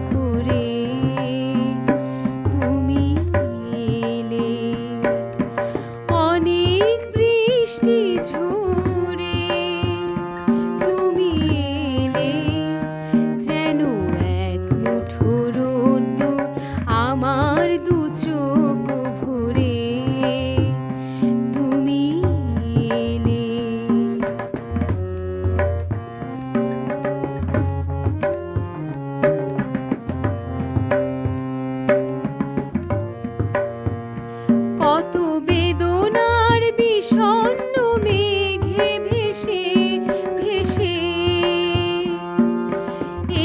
ভরে তুমি এলে। অনেক বৃষ্টি ঝরে তুমি এলে, যেন এক মুঠো রোদ্দুর আমার দু চোখ ভরে তুমি এলে। কত বেদনার বিষণ্ণ মেঘে ভেসে ভেসে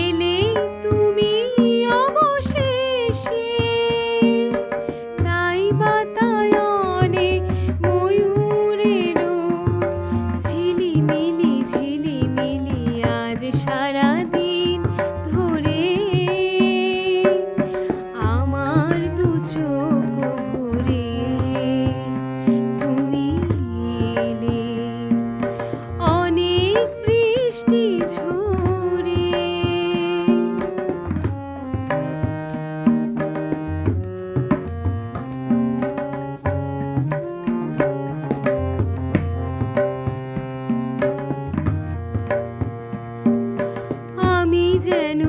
এলে তুমি অবশেষে। তাই বাতায়নে ময়ূরেরও ঝিলিমিলি ঝিলিমিলি আজ সারাদিন ধরে আমার দু চোখ ভরে তুমি এলে। অনেক বৃষ্টি ঝরে আমি যেন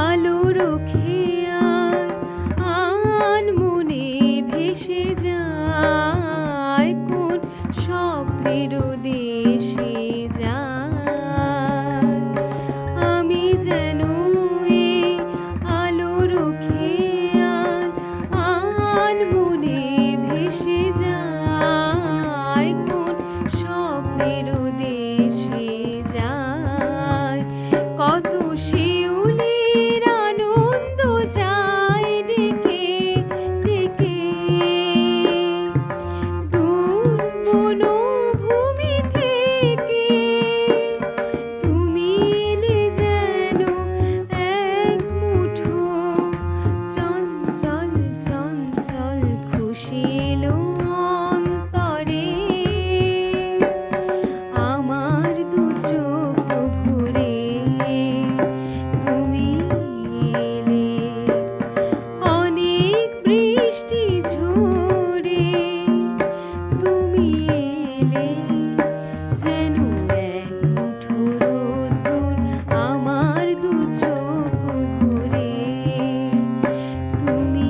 আলোর খেয়াল আনমনে ভেসে যায়, কোন স্বপ্নের দেশে যায়। আমি যেন আলোর খেয়াল আনমনে ভেসে যায়, কোন স্বপ্নের দেশে যায়। কত শিউলির আনন্দ যায় ডেকে ডেকে দূর বনভূমি থেকে। তুমি এলে যেন এক মুঠো চঞ্চল চঞ্চল খুশি এলো অন্তরে আমার দু চোখ ভরে তুমি এলে। অনেক বৃষ্টি ঝরে তুমি এলে, যেন এক মুঠো রোদ্দুর আমার দু চোখ ভরে তুমি